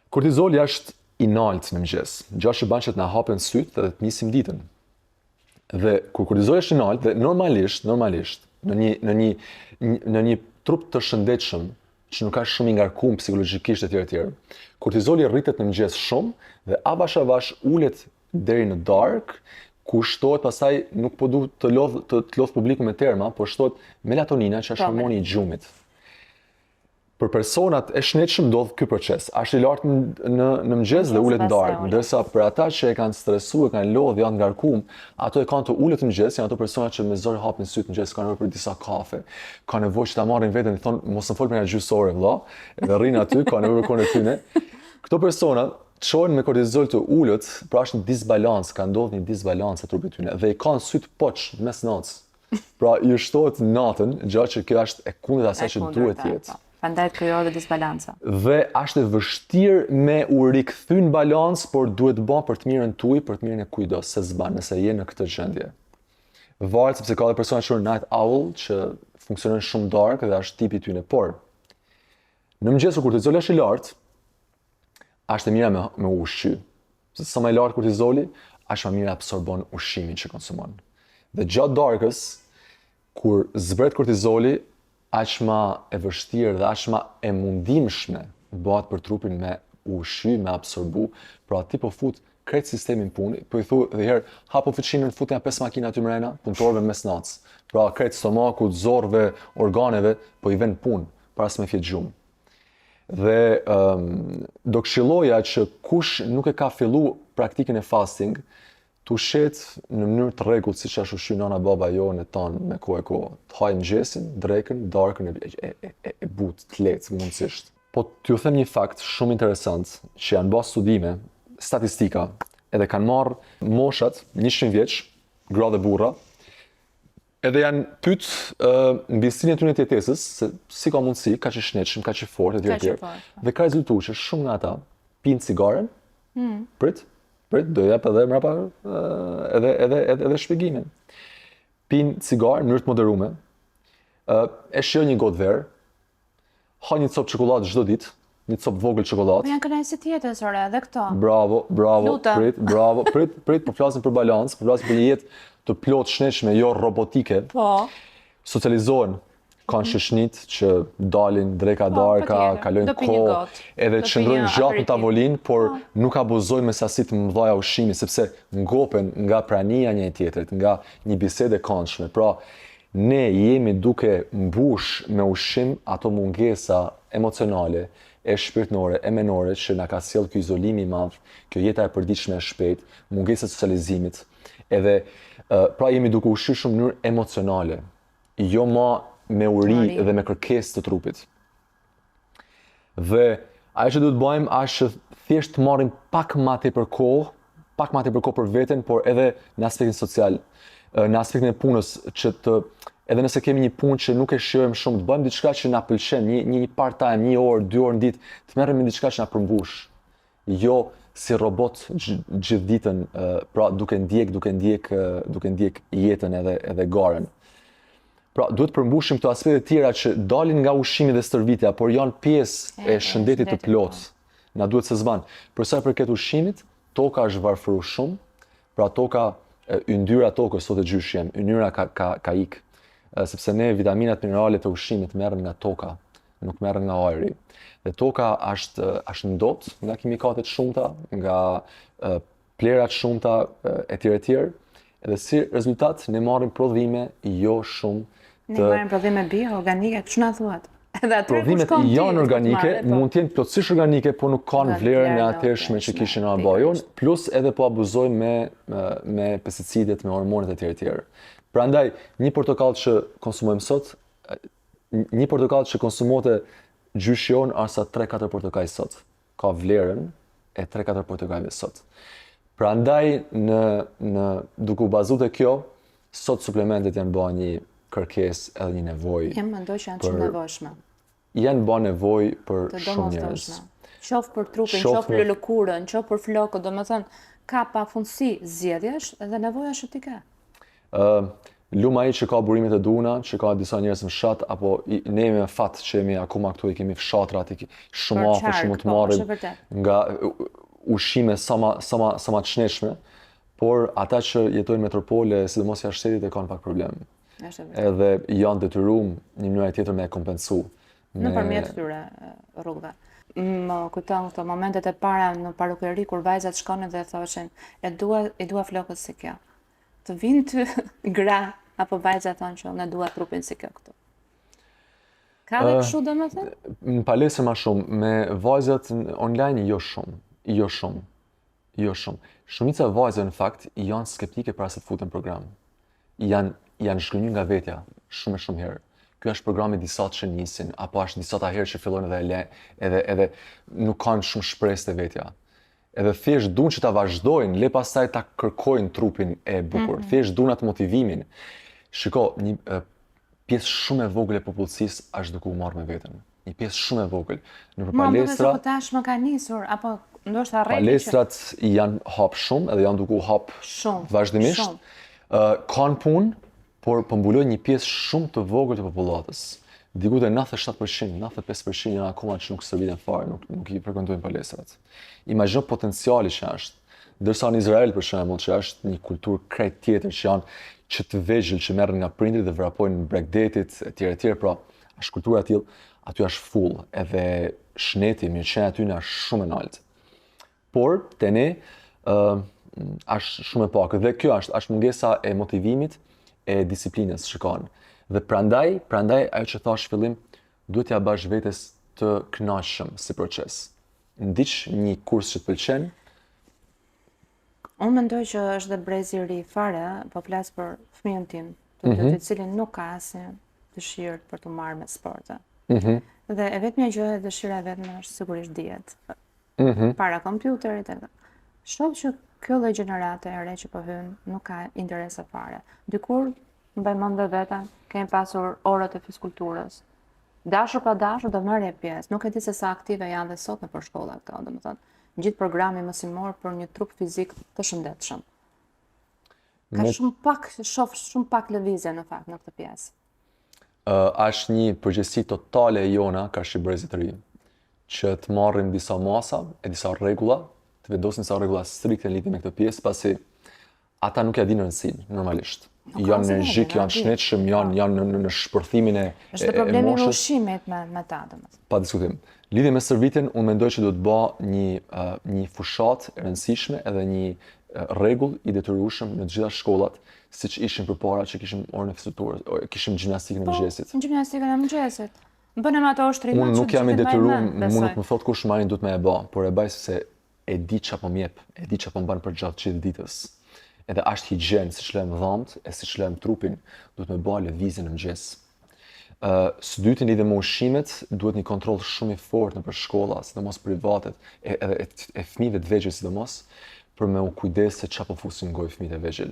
Speaker 2: Kortizoli është i lartë në mëngjes, gjë që bën që të na hapen syt dhe të nisim ditën. Dhe kur kortizoli është i lartë, dhe normalisht në një trup të shëndetshëm që nuk ka shumë i ngarkuar psikologjikisht e tjerë. Kortizoli rritet në mëngjes shumë dhe avash ulet deri në darkë, ku shtohet pastaj nuk po duhet të lodh publiku me terma, por shtohet melatonina që është hormoni i gjumit. Për personat e shëndetshëm ndodh ky proces. Është i lartë në mëngjes dhe ulet në darkë, ndërsa për ata që e kanë stresuar, kanë lodhur, janë ngarkuar, ato e kanë të ulet në mëngjes, janë ato persona që me zor hapin syt në mëngjes, kanë nevojë për disa kafe, kanë nevojë që ta marrin veten, i thonë mos më fol për një gjysore vëlla, edhe rrin aty, kanë nevojë për kohën e tyre. Këto persona çohen me kortizol të ulët, pra është një disbalans, ka ndodhur një disbalans e trupit tyre dhe i kanë syt poç mes natës. Pra i shtohet natën, gjë që kjo është e kundërt asaj që duhet të jetë.
Speaker 1: Prandaj krijohet disbalanca.
Speaker 2: Dhe është e vështirë me u rikthy në balans, por duhet të bën për të mirën tuaj, për të mirën e kujdes se s'ban nëse je në këtë gjendje. Varet sepse ka edhe persona që janë night owl që funksionojnë shumë dark dhe është tipi i tyre, por në mëngjes kur kortizoli është i lartë, është e mira me ushqy. Se sa më i lartë kortizoli, është më mirë absorbon ushqimin që konsumon. Dhe gjatë darkës, kur zbret kortizoli, aq më e vështirë dhe aq më e mundimshme bëhet për trupin me ushqy, me absorbu, pra ti po fut krejt sistemin punë, po i thu edhe herë hapo fëçinën, futja 5 makina aty mrena, punëtorëve mes natës. Pra krejt stomakut, zorrëve, organeve po i vën punë para se me fjet gjumë. Dhe do këshilloja që kush nuk e ka filluar praktikën e fasting, tu shet në mënyrë të rregullt siç është ushqy nana baba jonë ton me kohë. Të hajë mëngjesin, drekën, darkën e butë, të lehtë mundësisht. Po t'ju them një fakt shumë interesant që janë bërë studime, statistika, edhe kanë marrë moshat 100 vjeç, gra dhe burra, edhe janë pyet mbi stilin e tyre të jetesës, se si ka mundësi, kaq i shnetshëm, kaq i fortë etj. Dhe ka rezultuar që shumë nga ata pinë cigaren, prit, do jap edhe mbrapa edhe shpjegimin. Pinë cigare në mënyrë të moderuar, e shijojnë një gotë verë, ha një copë çokoladë çdo ditë, një copë vogël çokoladë.
Speaker 1: Po janë kënaqësi tjetër, ore, edhe këto.
Speaker 2: Bravo, prit, po flasim për balancë, po flasim për një jetë të plotë shnetshme, jo robotike.
Speaker 1: Po.
Speaker 2: Socializohen, kanë shëshnit që dalin dreka darka, kalojnë kohë, edhe qëndrojnë gjatë në tavolinë, por nuk abuzojnë me sasi të mëdha ushqimi, sepse ngopen nga prania një tjetrit, nga një bisedë e këndshme. Pra, ne jemi duke mbush me ushqim ato mungesa emocionale, e shpirtënore, e menore që na ka sjellë ky izolimi i madh, kjo jeta e përditshme e shpejt, mungesa e socializimit. Edhe pra jemi duke ushqyer shumë në mënyrë emocionale, jo ma me uri dhe me kërkesë të trupit. Dhe ajo që duhet bëjmë është thjesht të marrim pak më tepër kohë për veten, por edhe në aspektin social, në aspektin e punës, edhe nëse kemi një punë që nuk e shijojmë shumë, të bëjmë diçka që na pëlqen, një part-time, 1 orë, 2 orë në ditë, të merrem me diçka që na përmbush. Jo si robot gjithë ditën, pra duke ndjek jetën edhe garen. Pra, duhet përmbushim këto aspekte të tjera që dalin nga ushqimi dhe stërvitja, por janë pjesë e shëndetit të plotë. Na duhet se zban. Për sa i përket ushqimit, toka është varfëruar shumë, pra yndyra tokës sot e gjyshem, yndyra ka ikë. Sepse ne vitaminat minerale të ushqimit merren nga toka, nuk merren nga ajri. Dhe toka është ndopt nga kimikate të shumta, nga plerat shumta etj. Edhe si rezultat ne marrim prodhime jo shumë
Speaker 1: Ne marrim prodhime bio-organike, ç'u na thuat?
Speaker 2: Prodhimet janë organike, mund të jenë plotësisht organike, por nuk kanë vlerën e atëhershme që kishin në bajon, plus edhe po abuzojnë me pesticidet, me hormonet etj. Prandaj, një portokall që konsumojmë sot, një portokall që konsumohet gjyshion asa 3-4 portokall sot. Ka vlerën e 3-4 portokallve sot. Prandaj, duke u bazuar te kjo, sot suplementet janë bërë një kërkesë edhe një nevojë.
Speaker 1: Mendoj që janë shumë nevojshme.
Speaker 2: Janë bërë nevojë për shumë njerëz.
Speaker 1: Qoftë për trupin, qoftë për lëkurën, qoftë për flokët, domethënë ka pafundësi zgjedhjesh edhe nevoja është ti ke.
Speaker 2: Luma ai që ka burimet e duna, që ka disa njerëz në fshat, apo ne me fat që jemi akoma këtu i kemi fshatrat, shumë afër, shumë të marrim nga ushqime sa ma të shnetshme, por ata që jetojnë në metropole, sidomos jashtë shtetit, e kanë pak problem. Edhe janë detyruar një mënyrë tjetër me kompensu.
Speaker 1: Nëpërmjet këtyre rrugëve. Më kujton këto momentet e para në parukeri kur vajzat shkonin dhe thoshin, i dua flokët si kjo. Të vinë ty gra apo vajza thonë që unë dua trupin si kjo këtu. Ka dhe kështu domethënë?
Speaker 2: Në palestër më shumë, me vajzat online jo shumë. Shumica e vajzave në fakt janë skeptike para se të futen program. Janë zhgënjur nga vetja shumë herë. Ky është programi disa që nisin, apo është disa herë që fillojnë edhe nuk kanë shumë shpresë te vetja. Edhe thjesht duan që ta vazhdojnë, le pastaj ta kërkojnë trupin e bukur. Thjesht duan atë motivimin. Shiko, një pjesë shumë e vogël e popullsisë është duke u marrë me veten. Një pjesë shumë e vogël. Nëpër palestra,
Speaker 1: po tashmë ka nisur apo ndoshta rreti.
Speaker 2: Palestrat janë hap shumë edhe janë duke u hap vazhdimisht. Kanë punë, por mbulojnë një pjesë shumë të vogël të popullatës. Diku te 97%, 95% janë akoma që nuk stërviten fare, nuk i frekuentojnë palestrat. Imagjino potenciali që është. Ndërsa në Izrael, për shembull, që është një kulturë krejt tjetër, që janë që të vegjël që merren nga prindrit dhe vrapojnë në bregdetit etj. Pra, është kultura e tillë, aty është full, edhe shneti, mirëqenia aty është shumë e lartë. Por te ne është shumë e pakë dhe kjo është mungesa e motivimit, e disiplinës që kanë. Dhe prandaj ajo që thash fillim, duhet ja bash vetes të kënaqshëm si proces. Ndiq një kurs që të pëlqen.
Speaker 1: Unë mendoj që është dhe brezi i ri fare, po flas për fëmijën tim, të cilin nuk ka asnjë dëshirë për të marrë me sporte. Dhe e vetmja gjë e dëshira e vetme është sigurisht dietë. Para kompjuterit edhe. Shoh që kjo lloj gjenerate e re që po hyn nuk ka interese fare. Dikur mbaj mend veten, kemi pasur orët e fizkulturës. Dashur pa dashur do merrje pjesë. Nuk e di se sa aktive janë dhe sot nëpër shkolla këto, domethënë, gjithë programi mësimor për një trup fizik të shëndetshëm. Ka shumë pak lëvizje në fakt në këtë pjesë.
Speaker 2: Është një përgjegjësi totale e jona ka shqiptarëzit të ri, që të marrim disa masa e disa rregulla, të vendosin disa rregulla strikte në lidhje me këtë pjesë, pasi ata nuk ja dinë rëndësinë normalisht. Janë energjik, janë shnetshëm, janë në shpërthimin e moshës.
Speaker 1: Është problemi i ushqimit me ta, domethënë.
Speaker 2: Pa diskutim. Lidhje me stërvitjen, unë mendoj që duhet bë një fushat e rëndësishme edhe një rregull i detyrueshëm në të gjitha shkollat, siç ishin përpara që kishim orën e fizikurës, kishim gjimnastikën e mëngjesit.
Speaker 1: Po, gjimnastikën e mëngjesit. Bënem ato ushtrimet.
Speaker 2: Unë nuk jam i detyruar, mua nuk më thot kush marrin duhet më e bë, por e bëj se e di çapo më jep, e di çapo mban për gjatë gjithë ditës. Edhe është higjen, siç lëm dhomët e siç lëm trupin, duhet më bëj lëvizje në mëngjes. Së dyti lidhe me ushqimet, duhet një kontroll shumë i fortë nëpër shkolla, sidomos privatet, e fëmijëve të vegjël sidomos, për me u kujdes se çapo fusin në gojë fëmijët e vegjël.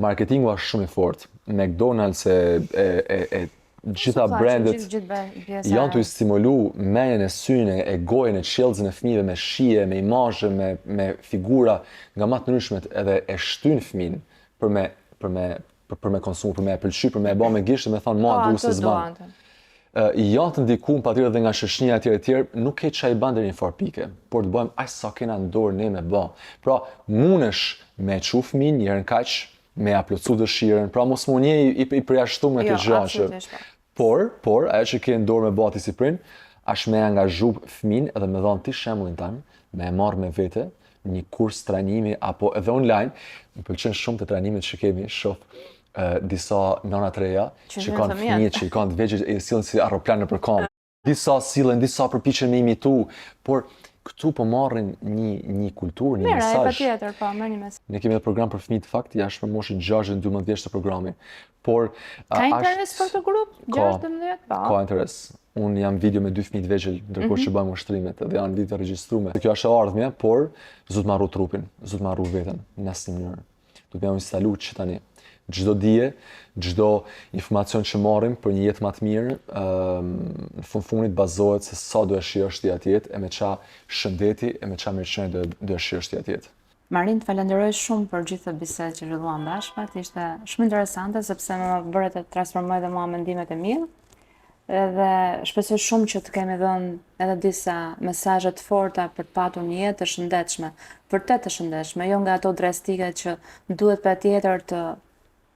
Speaker 2: Marketingu është shumë i fortë. McDonald's e gjitha brandet janë të stimulu menjen e syne, e gojën, e qelzën e fëmijëve me shije, me imazhe, me figura nga më të ndryshmet, edhe e shtyn fëmin për me konsumu, për me e pëlqy, për me e bë me gisht, me thonë mua du se s'ban. Janë të ndikuar patjetër edhe nga shoqënia e tjerë, nuk ke çaj ban deri në far pike, por të bëjmë aq sa kena në dorë ne me bë. Pra, mundesh me çu fëmin një herë kaq, me ja plotsu dëshirën, pra mos më një i përjashtuar me këtë gjë. Por ajo që ke në dorë me bati si prind, është me angazhu fëmin edhe me dhënë ti shembullin tan, me e marr me vete një kurs trajnimi apo edhe online. Më pëlqen shumë të trajnimet që kemi, shoh disa nëna të reja që kanë fëmijë, që i kanë të vegjël e sillen si aeroplan nëpër kom. Disa sillen, disa përpiqen me imitu, por këtu po marrin një kulturë, një mesazh.
Speaker 1: Mira, patjetër, po, merr një mesazh.
Speaker 2: Ne kemi edhe program për fëmijë të fakt, jashtë moshën 6-12 vjeç të programi. Por
Speaker 1: ka interes për këtë grup? 16? Po.
Speaker 2: Ka interes. Unë jam video me 2 fëmijë të vegjël, ndërkohë që bëjmë ushtrimet, edhe janë video të regjistruar. Kjo është ardhmja, por zot marru trupin, zot marru veten në asnjë mënyrë. Do të jam instalu që tani çdo dije, çdo informacion që marrim për një jetë më të mirë, në fundit bazohet se sa do e shijosh ti atje, e me ça shëndeti, e me ça mirëqenie do e shijosh ti atje.
Speaker 1: Marin, të falenderoj shumë për gjithë të bisedë që zhvilluam bashkë, ishte shumë interesante sepse më bëre të transformoj dhe mua mendimet e mia. Edhe shpresoj shumë që të kemi dhënë edhe disa mesazhe të forta për të patur një jetë të shëndetshme, vërtet të shëndetshme, jo nga ato drastike që duhet patjetër të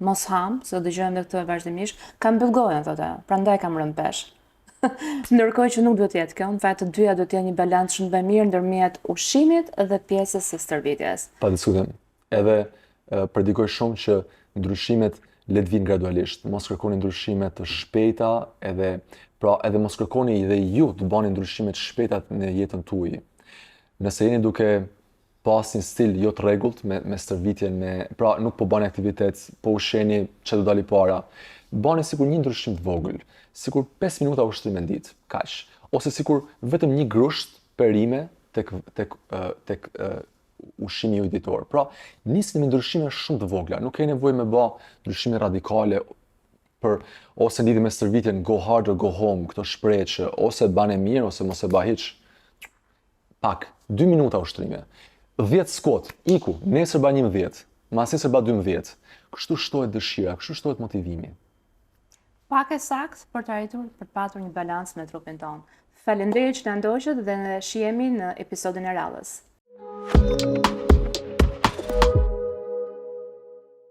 Speaker 1: mos ham, se do dëgjojmë edhe këtë vazhdimisht. Kam mbyll gojën thotë, prandaj kam rënë pesh. Ndërkohë që nuk duhet të jetë kjo, në fakt të dyja do të jenë një balancë shumë të mirë ndërmjet ushqimit dhe pjesës së stërvitjes.
Speaker 2: Pa diskutim. Edhe predikoj shumë që ndryshimet le të vinë gradualisht. Mos kërkoni ndryshime të shpejta, edhe mos kërkoni edhe ju të bani ndryshime të shpejta në jetën tuaj. Nëse jeni duke pas një stil jo të rregullt me stërvitjen, pra nuk po bani aktivitet, po ushqeni që do dali para. Bani sikur një ndryshim të vogël, sikur 5 minuta ushtrim në ditë, kaq, ose sikur vetëm një grusht perime tek ushqimi juaj ditor. Pra, nisni me ndryshime shumë të vogla, nuk keni nevojë me bë ndryshime radikale ose lidhje me stërvitjen go hard or go home, këto shprehje që ose bane mirë ose mos e bëj hiç. Pak, 2 minuta ushtrime. 10 skot, iku, nesër ba 11, mas nesër ba 12. Kështu shtohet dëshira, kështu shtohet motivimi.
Speaker 1: Pak e sakt për të arritur për të patur një balancë me trupin tonë. Faleminderit që na ndoqët dhe ne shihemi në episodin e radhës.